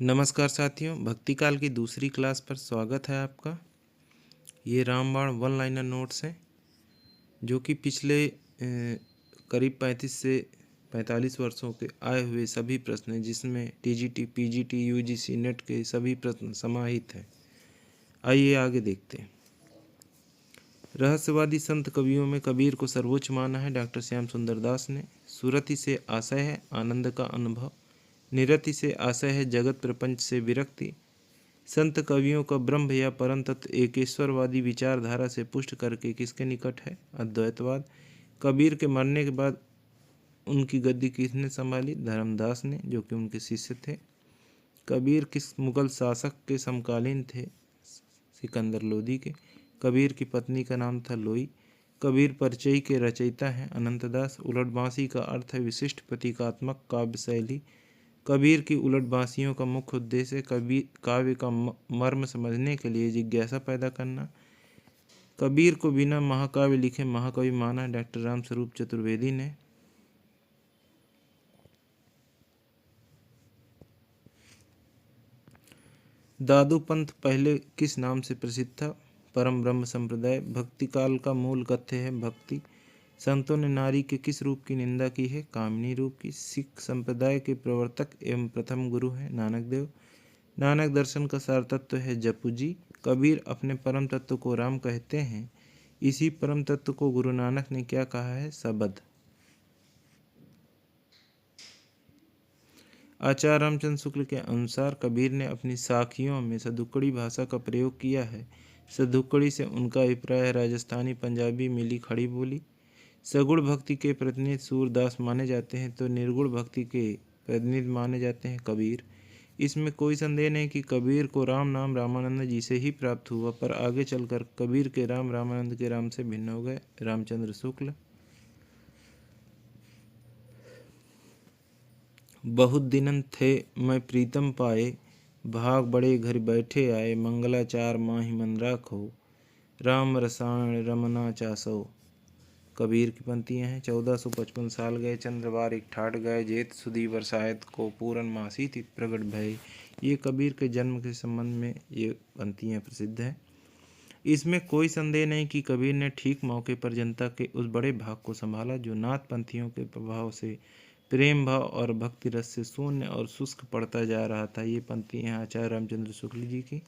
नमस्कार साथियों, भक्ति काल की दूसरी क्लास पर स्वागत है आपका। ये रामबाण वन लाइनर नोट्स हैं जो कि पिछले करीब 35 से 45 वर्षों के आए हुए सभी प्रश्न हैं, जिसमें टीजीटी, पीजीटी, यूजीसी, नेट के सभी प्रश्न समाहित हैं। आइए आगे देखते हैं। रहस्यवादी संत कवियों में कबीर को सर्वोच्च माना है डॉक्टर श्याम सुंदर दास ने। सुरति से आशय है आनंद का अनुभव, निरति से आशय है जगत प्रपंच से विरक्ति। संत कवियों का ब्रह्म या परम तत्व एकेश्वरवादी विचारधारा से पुष्ट करके किसके निकट है? अद्वैतवाद। कबीर के मरने के बाद उनकी गद्दी किसने संभाली? धर्मदास ने, जो कि उनके शिष्य थे। कबीर किस मुगल शासक के समकालीन थे? सिकंदर लोदी के। कबीर की पत्नी का नाम था लोई। कबीर परिचय के रचयिता हैं अनंतदास। उलट बांसी का अर्थ है विशिष्ट प्रतीकात्मक काव्य शैली। कबीर की उलट बांसियों का मुख्य उद्देश्य कबीर काव्य का मर्म समझने के लिए जिज्ञासा पैदा करना। कबीर को बिना महाकाव्य लिखे महाकवि माना डॉक्टर राम स्वरूप चतुर्वेदी ने। दादू पंथ पहले किस नाम से प्रसिद्ध था? परम ब्रह्म संप्रदाय। भक्ति काल का मूल कथ्य है भक्ति। संतों ने नारी के किस रूप की निंदा की है? कामिनी रूप की। सिख संप्रदाय के प्रवर्तक एवं प्रथम गुरु हैं नानक देव। नानक दर्शन का सार तत्व है जपू जी। कबीर अपने परम तत्व को राम कहते हैं। इसी परम तत्व को गुरु नानक ने क्या कहा है? सबद। आचार्य रामचंद्र शुक्ल के अनुसार कबीर ने अपनी साखियों में सदुक्कड़ी भाषा का प्रयोग किया है। सदुक्कड़ी से उनका अभिप्राय है राजस्थानी पंजाबी मिली खड़ी बोली। सगुण भक्ति के प्रतिनिधि सूरदास माने जाते हैं तो निर्गुण भक्ति के प्रतिनिधि माने जाते हैं कबीर। इसमें कोई संदेह नहीं कि कबीर को राम नाम रामानंद जी से ही प्राप्त हुआ, पर आगे चलकर कबीर के राम रामानंद के राम से भिन्न हो गए। रामचंद्र शुक्ल। बहुत दिनन थे मैं प्रीतम पाए, भाग बड़े घर बैठे आए, मंगलाचार माहि मन राखो, राम रसायन रमना चासो। कबीर की पंक्तियाँ हैं। 1455 साल गए चंद्रवार एक ठाठ गए, जेठ सुदी बरसायत को पूरन मासी तित प्रगट भय। ये कबीर के जन्म के संबंध में ये पंक्तियाँ प्रसिद्ध हैं। इसमें कोई संदेह नहीं कि कबीर ने ठीक मौके पर जनता के उस बड़े भाग को संभाला जो नाथ पंथियों के प्रभाव से प्रेम भाव और भक्ति रस से शून्य और शुष्क पड़ता जा रहा था। ये पंक्तियाँ आचार्य रामचंद्र शुक्ल जी की।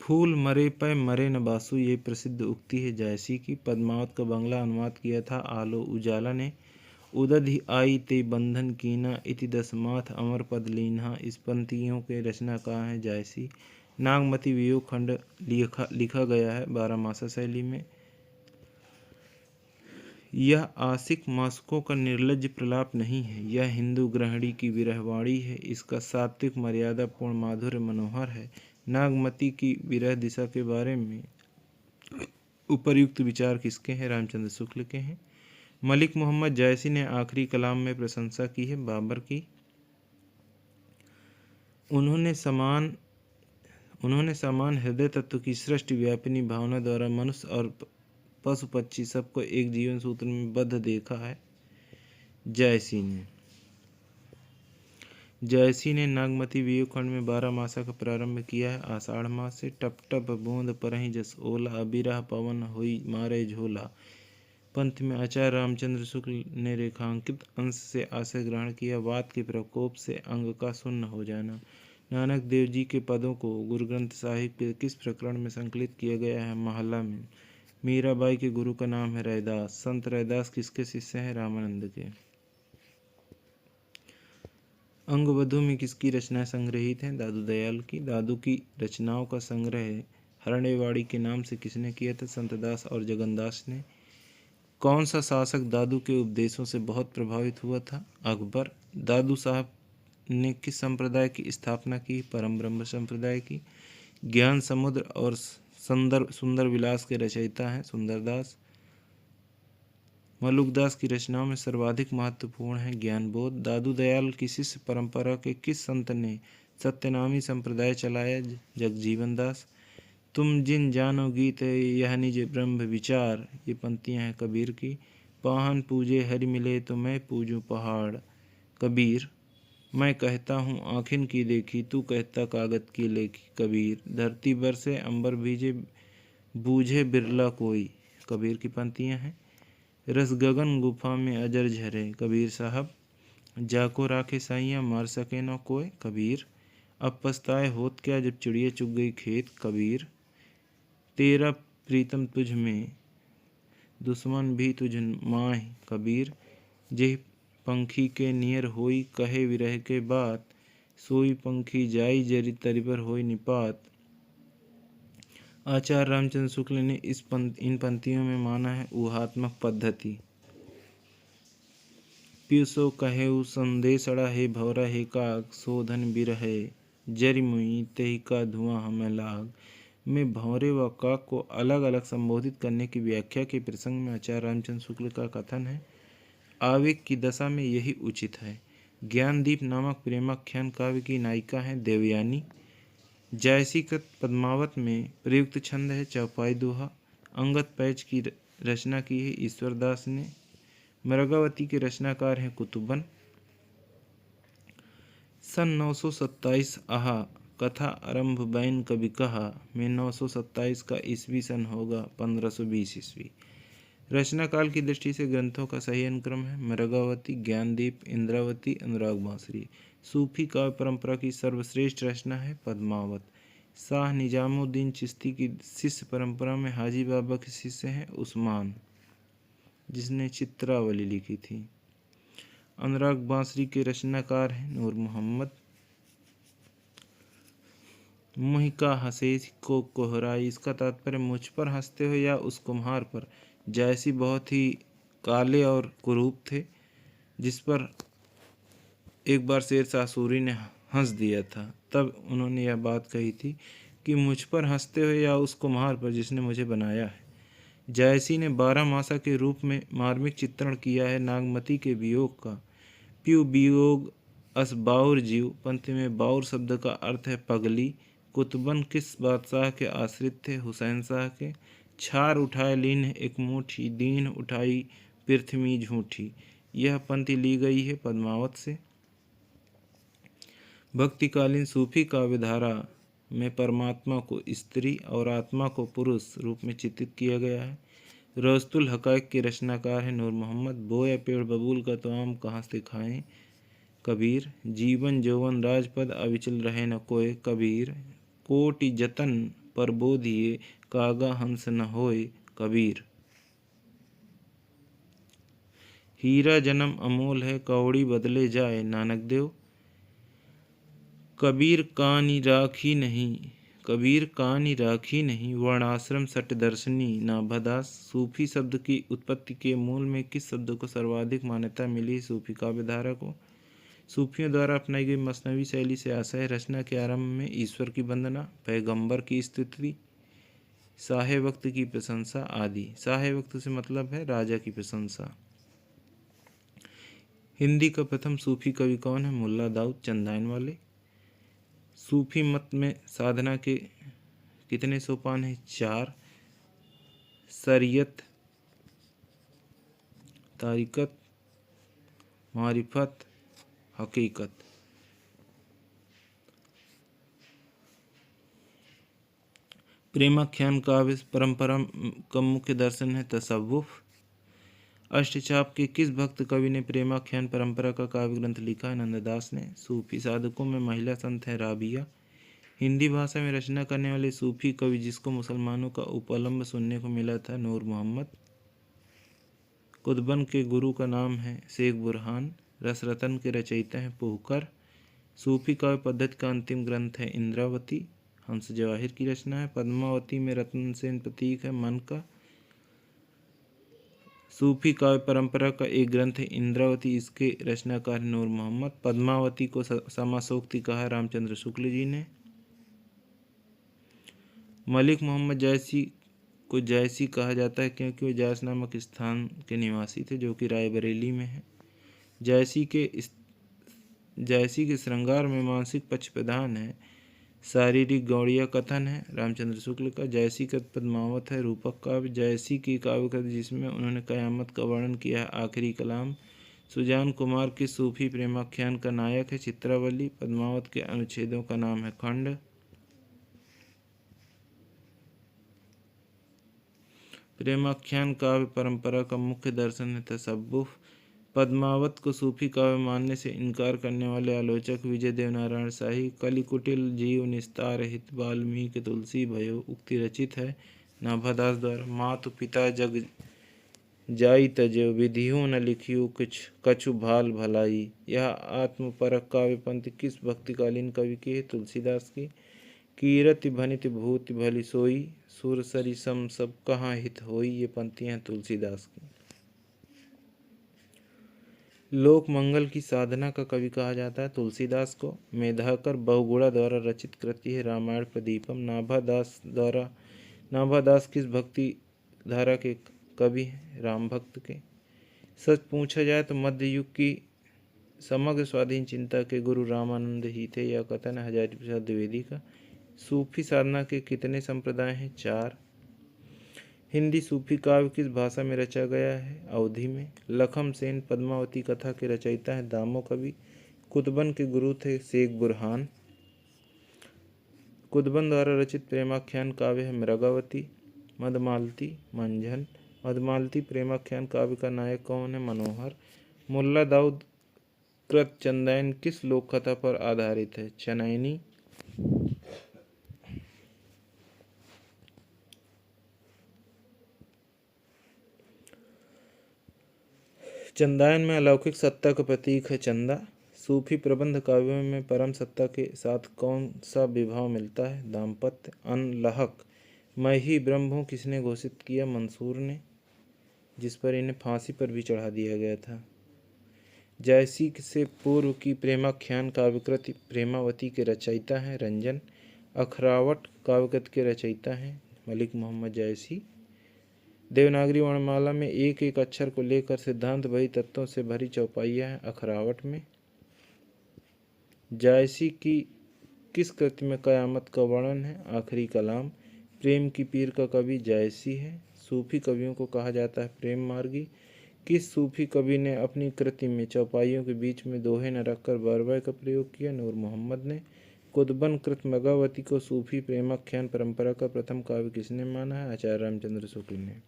फूल मरे पे मरे न बासु, ये प्रसिद्ध उक्ति है जायसी की। पद्मावत का बंगला अनुवाद किया था आलो उजाला ने। उदध ही आई ते बंधन कीना, इति दसमाथ अमर पद लीन्हा। इस पंक्तियों के रचना कहाँ है? जायसी। नागमती वियोग खंड लिखा गया है बारहमासा शैली में। यह आशिक मासुकों का निर्लज्ज प्रलाप नहीं है, यह हिंदू गृहिणी की विरहवाणी है। इसका सात्विक मर्यादा पूर्ण माधुर्य मनोहर है। नागमती की विरह दिशा के बारे में उपर्युक्त विचार किसके हैं? रामचंद्र शुक्ल के हैं। मलिक मोहम्मद जायसी ने आखिरी कलाम में प्रशंसा की है बाबर की। उन्होंने समान हृदय तत्व की सृष्टि व्यापिनी भावना द्वारा मनुष्य और पशु पक्षी सबको एक जीवन सूत्र में बद्ध देखा है। जायसी ने नागमती वियोग खंड में 12 मासा का प्रारंभ किया है आषाढ़ मास से। टप टप बूंद परहि जस ओला, अबिरह पवन होई मारे झोला। पंथ में आचार्य रामचंद्र शुक्ल ने रेखांकित अंश से आशय ग्रहण किया। वात के प्रकोप से अंग का शून्य हो जाना। नानक देव जी के पदों को गुरु ग्रंथ साहिब के किस प्रकरण में संकलित किया गया है? महला में। मीराबाई के गुरु का नाम है रैदास। संत रैदास किसके शिष्य हैं? रामानंद के। अंगवधु में किसकी रचनाएं संग्रहित हैं? दादू दयाल की। दादू की रचनाओं का संग्रह हरणेवाड़ी के नाम से किसने किया था? संतदास और जगन्दास ने। कौन सा शासक दादू के उपदेशों से बहुत प्रभावित हुआ था? अकबर। दादू साहब ने किस संप्रदाय की स्थापना की? परम ब्रह्म संप्रदाय की। ज्ञान समुद्र और सुंदर विलास के रचयिता हैं सुंदरदास। मलुकदास की रचनाओं में सर्वाधिक महत्वपूर्ण है ज्ञानबोध। दादू दयाल की शिष्य परंपरा के किस संत ने सत्यनामी संप्रदाय चलाया? जगजीवन दास। तुम जिन जानो गीत यह निज ब्रह्म विचार, ये पंक्तियाँ हैं कबीर की। पाहन पूजे हरि मिले तो मैं पूजूं पहाड़। कबीर। मैं कहता हूँ आँखिन की देखी, तू कहता कागज की लेखी। कबीर। धरती बरसे अंबर भीजे, बूझे बिरला कोई। कबीर की पंक्तियाँ हैं। रस गगन गुफा में अजर झरे। कबीर साहब। जाको राखे साइयाँ, मार सके न कोई। कबीर। अब पछताए होत क्या, जब चिड़िया चुग गई खेत। कबीर। तेरा प्रीतम तुझ में, दुश्मन भी तुझ माह। कबीर। जेह पंखी के नियर होई, कहे विरह के बात। सोई पंखी जाई, जरी तरी पर होई निपात। आचार्य रामचंद्र शुक्ल ने इन पंक्तियों में माना है ऊहात्मक पद्धति। पियुसो कहेउ संदेशड़ा, हे भवरा हे काग। शोधन बिरहे जरि मुई, तेहि का धुआं हमें लाग। में भंवरे व काग को अलग अलग संबोधित करने की व्याख्या के प्रसंग में आचार्य रामचंद्र शुक्ल का कथन है, आवेग की दशा में यही उचित है। ज्ञानदीप नामक प्रेमाख्यान काव्य की नायिका हैं देवयानी। जायसीकृत पद्मावत में प्रयुक्त छंद है चौपाई दोहा। अंगद पैच की रचना की है ईश्वरदास ने। मृगावती के रचनाकार हैं कुतुबन। सन 927 आहा, कथा आरंभ बैन कवि कहा। में 927 का ईस्वी सन होगा 1520 ईस्वी। रचना काल की दृष्टि से ग्रंथों का सही अनुक्रम है मृगावती, ज्ञानदीप, इंद्रावती, अनुराग बांसुरी। सूफी काव्य परंपरा की सर्वश्रेष्ठ रचना है पद्मावत। शाह निजामुद्दीन चिश्ती की शिष्य परंपरा में हाजी बाबा के शिष्य हैं उस्मान, जिसने चित्रावली लिखी थी। अनुराग बांसुरी के रचनाकार हैं नूर मोहम्मद। मुँह का हंसे को कोहराई, इसका तात्पर्य मुझ पर हंसते हो या उस कुम्हार पर। जैसी बहुत ही काले और कुरूप थे, जिस पर एक बार शेरशाह सूरी ने हंस दिया था। तब उन्होंने यह बात कही थी कि मुझ पर हंसते हो या उस कुम्हार पर जिसने मुझे बनाया है। जायसी ने 12 मासा के रूप में मार्मिक चित्रण किया है नागमती के वियोग का। प्यू वियोग अस बाउर जीव। पंक्ति में बाउर शब्द का अर्थ है पगली। कुतुबन किस बादशाह के आश्रित थे? हुसैन शाह के। छार उठाए लीन एक मुठी, दीन उठाई पृथ्वी झूठी। यह पंक्ति ली गई है पद्मावत से। भक्तिकालीन सूफी काव्यधारा में परमात्मा को स्त्री और आत्मा को पुरुष रूप में चित्रित किया गया है। रौस्तुल हकायक के रचनाकार हैं नूर मोहम्मद। बोया पेड़ बबूल का तो आम कहाँ से खाएं। कबीर। जीवन जौवन राजपद, अविचल रहे न कोय। कबीर। कोटि जतन पर बोधिए, कागा हंस न होय। कबीर। हीरा जन्म अमोल है, कौड़ी बदले जाए। नानक देव। कबीर कानी राखी नहीं, कबीर कानी राखी नहीं। वर्णाश्रम सट दर्शनी ना भदास। सूफी शब्द की उत्पत्ति के मूल में किस शब्द को सर्वाधिक मान्यता मिली? सूफी काव्यधारा को। सूफियों द्वारा अपनाई गई मसनवी शैली से आशय रचना के आरंभ में ईश्वर की वंदना, पैगंबर की स्तुति, साहे वक्त की प्रशंसा आदि। साहे वक्त से मतलब है राजा की प्रशंसा। हिंदी का प्रथम सूफी कवि कौन है? मुल्ला दाऊद चंदाइन वाले। सूफी मत में साधना के कितने सोपान हैं? 4। शरीयत, तारिकत, मारिफत, हकीकत। प्रेमाख्यान काव्य परंपरा का मुख्य दर्शन है तसव्वुफ। अष्टचाप के किस भक्त कवि ने प्रेमाख्यान परंपरा का काव्य ग्रंथ लिखा है? नंददास ने। सूफी साधकों में महिला संत है राबिया। हिंदी भाषा में रचना करने वाले सूफी कवि जिसको मुसलमानों का उपलम्ब सुनने को मिला था नूर मोहम्मद। कुतुबन के गुरु का नाम है शेख बुरहान। रसरतन के रचयिता हैं पोहकर। सूफी काव्य पद्धति का अंतिम ग्रंथ है इंद्रावती। हंस जवाहिर की रचना है। पद्मावती में रत्न सेन प्रतीक है मन का। सूफी काव्य परंपरा का एक ग्रंथ है इंद्रावती, इसके रचनाकार नूर मोहम्मद। पद्मावती को समासोक्ति कहा रामचंद्र शुक्ल जी ने। मलिक मोहम्मद जायसी को जायसी कहा जाता है क्योंकि वे जायस नामक स्थान के निवासी थे जो कि रायबरेली में है। जायसी के श्रृंगार में मानसिक पक्ष प्रधान है। शारीरिक गौड़िया कथन है रामचंद्र शुक्ल का। जायसी का पद्मावत है रूपक काव्य। जायसी की काव्य कृति जिसमें उन्होंने कयामत का वर्णन किया है आखिरी कलाम। सुजान कुमार के सूफी प्रेमाख्यान का नायक है चित्रावली। पद्मावत के अनुच्छेदों का नाम है खंड। प्रेमाख्यान काव्य परंपरा का मुख्य दर्शन है तसव्वुफ। पद्मावत को सूफी काव्य मानने से इनकार करने वाले आलोचक विजय देवनारायण शाही। कलिकुटिल जीव निस्तार हित वाल्मीकि तुलसी भयो उक्ति रचित है नाभादास द्वारा। मातु पिता जग जाई तजो विधियों न लिखियो कुछ कछु भाल भलाई। यह आत्मपरक काव्य पंक्ति किस भक्तिकालीन कवि की है? तुलसीदास की। कीरति भनित भूति भली सोई सुर सरी सम सब कहाँ हित होई। ये पंक्तियां तुलसीदास की। लोक मंगल की साधना का कवि कहा जाता है तुलसीदास को। मेधाकर बहुगुणा द्वारा रचित कृति है रामायण प्रदीपम। नाभादास किस भक्ति धारा के कवि हैं? राम भक्त के। सच पूछा जाए तो मध्य युग की समग्र स्वाधीन चिंता के गुरु रामानंद ही थे, यह कथन है हजारी प्रसाद द्विवेदी का। सूफी साधना के कितने संप्रदाय हैं? 4। हिंदी सूफी काव्य किस भाषा में रचा गया है? अवधी में। लखम सेन पद्मावती कथा के रचयिता हैं दामो कवि। कुतुबन के गुरु थे शेख बुरहान। कुतुबन द्वारा रचित प्रेमाख्यान काव्य है मृगावती। मधमालती मंझन। मधमालती प्रेमाख्यान काव्य का नायक कौन है? मनोहर। मुल्ला दाऊद कृत चंदैन किस लोक कथा पर आधारित है? चनैनी। चंदायन में अलौकिक सत्ता का प्रतीक है चंदा। सूफी प्रबंध काव्यों में परम सत्ता के साथ कौन सा विभाव मिलता है? दाम्पत्य। अनलहक मैं ही ब्रह्म हूँ किसने घोषित किया? मंसूर ने, जिस पर इन्हें फांसी पर भी चढ़ा दिया गया था। जयसी से पूर्व की प्रेमाख्यान काव्यकृति प्रेमावती के रचयिता हैं रंजन। अखरावट काव्यकृत के रचयिता हैं मलिक मोहम्मद जयसी। देवनागरी वर्णमाला में एक एक अक्षर को लेकर सिद्धांत भरी तत्वों से भरी चौपाइयाँ हैं अखरावट में। जायसी की किस कृति में कयामत का वर्णन है? आखिरी कलाम। प्रेम की पीर का कवि जायसी है। सूफी कवियों को कहा जाता है प्रेम मार्गी। किस सूफी कवि ने अपनी कृति में चौपाइयों के बीच में दोहे न रखकर बरबय का प्रयोग किया? नूर मोहम्मद ने। कुतुबन कृत मृगावती को सूफी प्रेमाख्यान परंपरा का प्रथम काव्य किसने माना है? आचार्य रामचंद्र शुक्ल ने।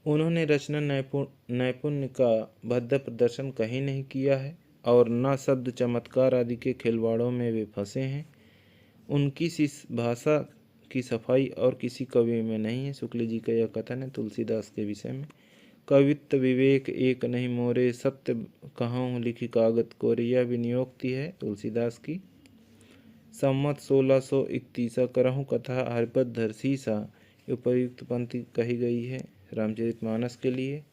उन्होंने रचना नैपुण्य का भद्दा प्रदर्शन कहीं नहीं किया है और न शब्द चमत्कार आदि के खिलवाड़ों में वे फंसे हैं। उनकी सी भाषा की सफाई और किसी कवि में नहीं है। शुक्ल जी का यह कथन है तुलसीदास के विषय में। कवित्व विवेक एक नहीं मोरे सत्य कहाँ लिखी कागत कोरे। यह विनियोक्ति है तुलसीदास की। सम्मत 1631 करहूँ कथा हरिपद धरसीसा उपयुक्त पंक्ति कही गई है रामचरितमानस के लिए।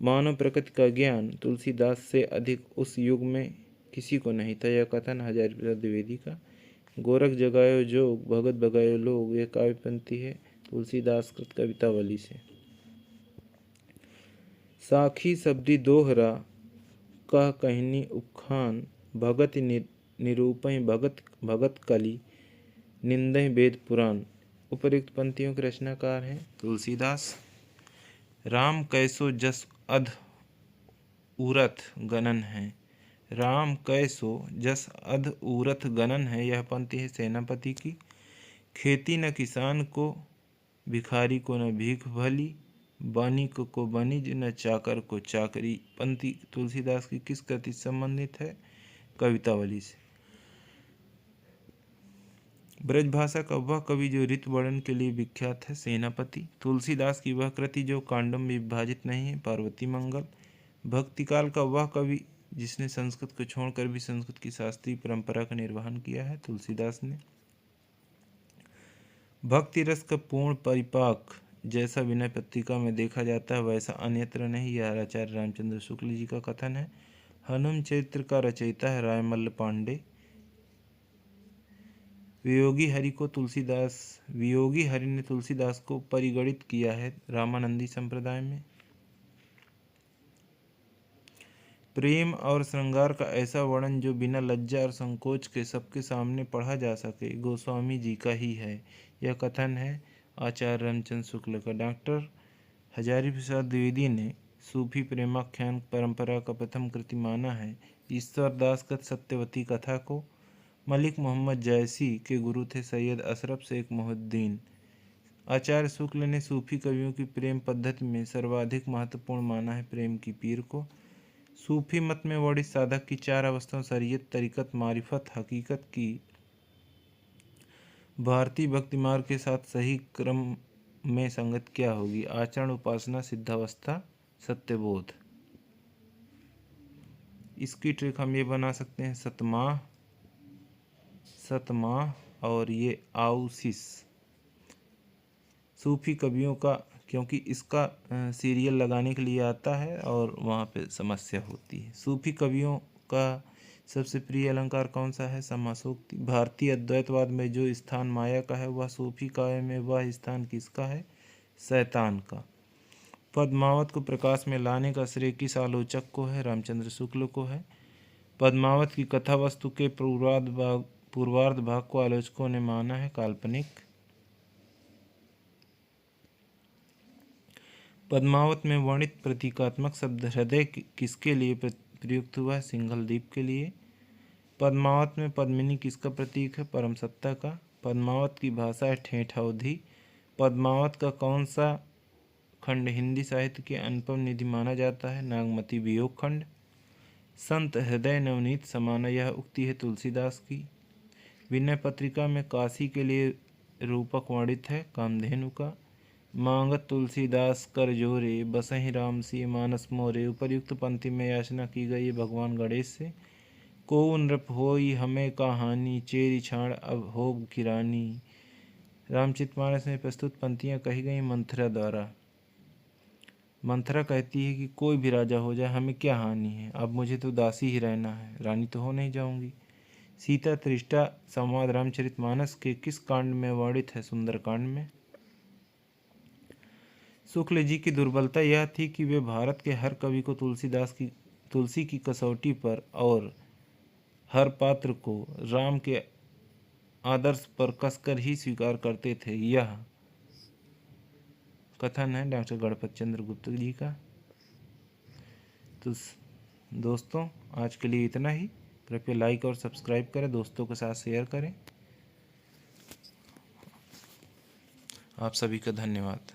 मानव प्रकृति का ज्ञान तुलसीदास से अधिक उस युग में किसी को नहीं था, यह कथन हजारी प्रसाद द्विवेदी का। गोरख जगायो जोग भगत भगायो लोग, यह काव्य पंक्ति है तुलसीदास कृत कवितावली से। साखी शब्दी दोहरा कह कहनी उपखान भगत निरूपय भगत कली निंदय वेद पुराण। उपर्युक्त पंक्तियों के रचनाकार हैं तुलसीदास। राम कैसो जस अध उरथ गणन है। राम कैसो जस अध उरथ गणन है, यह पंक्ति है सेनापति की। खेती न किसान को भिखारी को न भीख भली, बानिक को बनिज न चाकर को चाकरी। पंक्ति तुलसीदास की किस कृति से संबंधित है? कवितावली से। ब्रजभाषा का वह कवि जो ऋतु वर्णन के लिए विख्यात है सेनापति। तुलसीदास की वह कृति जो कांडों में विभाजित नहीं है पार्वती मंगल। भक्तिकाल का वह कवि जिसने संस्कृत को छोड़कर भी संस्कृत की शास्त्रीय परंपरा का निर्वहन किया है तुलसीदास ने। भक्ति रस का पूर्ण परिपाक जैसा विनय पत्रिका में देखा जाता है वैसा अन्यत्र नहीं, यह आचार्य रामचंद्र शुक्ल जी का कथन है। हनुम चरित्र का रचयिता है रायमल्ल पांडे। वियोगी हरि ने तुलसीदास को परिगणित किया है रामानंदी संप्रदाय में। प्रेम और श्रृंगार का ऐसा वर्णन जो बिना लज्जा और संकोच के सबके सामने पढ़ा जा सके गोस्वामी जी का ही है, यह कथन है आचार्य रामचंद्र शुक्ल का। डॉक्टर हजारी प्रसाद द्विवेदी ने सूफी प्रेमाख्यान परंपरा का प्रथम कृति माना है। ईश्वर दास का सत्यवती कथा को मलिक मोहम्मद जैसी के गुरु थे सैयद अशरफ शेख मोहिउद्दीन। आचार्य शुक्ल ने सूफी कवियों की प्रेम पद्धति में सर्वाधिक महत्वपूर्ण माना है प्रेम की पीर को। सूफी मत में वर्णित साधक की 4 अवस्थाओं शरीयत, तरीकत, मारिफत, हकीकत की भारतीय भक्ति मार्ग के साथ सही क्रम में संगत क्या होगी? आचरण, उपासना, सिद्धावस्था, सत्यबोध। इसकी ट्रिक हम ये बना सकते हैं सतमाह और ये आउसिस। सूफी कवियों का, क्योंकि इसका सीरियल लगाने के लिए आता है और वहाँ पे समस्या होती है। सूफी कवियों का सबसे प्रिय अलंकार कौन सा है? समासोक्ति। भारतीय अद्वैतवाद में जो स्थान माया का है वह सूफी काव्य में वह स्थान किसका है? शैतान का। पद्मावत को प्रकाश में लाने का श्रेय किस आलोचक को है? रामचंद्र शुक्ल को है। पद्मावत की कथा वस्तु के पूर्वार्ध भाग को आलोचकों ने माना है काल्पनिक। पद्मावत में वर्णित प्रतीकात्मक शब्द हृदय किसके लिए प्रयुक्त हुआ है? सिंघल द्वीप के लिए। पद्मावत में पद्मिनी किसका प्रतीक है? परम सत्ता का। पद्मावत की भाषा है ठेठ अवधी। पद्मावत का कौन सा खंड हिंदी साहित्य की अनुपम निधि माना जाता है? नागमती वियोग खंड। संत हृदय नवनीत समाना, यह उक्ति है तुलसीदास की। विनय पत्रिका में काशी के लिए रूपक वर्णित है कामधेनु का। मांगत तुलसीदास कर जोरे, बसहि राम सी मानस मोरे। उपर्युक्त पंक्ति में याचना की गई है भगवान गणेश से। को नृप होई हमें कहानी, चेरी छाड़ अब हो किरानी। रामचरितमानस में प्रस्तुत पंक्तियाँ कही गई मंथरा द्वारा। मंथरा कहती है कि कोई भी राजा हो जाए हमें क्या हानि है, अब मुझे तो दासी ही रहना है, रानी तो हो नहीं जाऊंगी। सीता त्रिष्टा संवाद रामचरितमानस के किस कांड में वर्णित है? सुंदरकांड में। शुक्ल जी की दुर्बलता यह थी कि वे भारत के हर कवि को तुलसी की कसौटी पर और हर पात्र को राम के आदर्श पर कसकर ही स्वीकार करते थे। यह कथन है डॉक्टर गणपत चंद्र गुप्त जी का। तो दोस्तों आज के लिए इतना ही। कृपया लाइक और सब्सक्राइब करें, दोस्तों के साथ शेयर करें। आप सभी का धन्यवाद।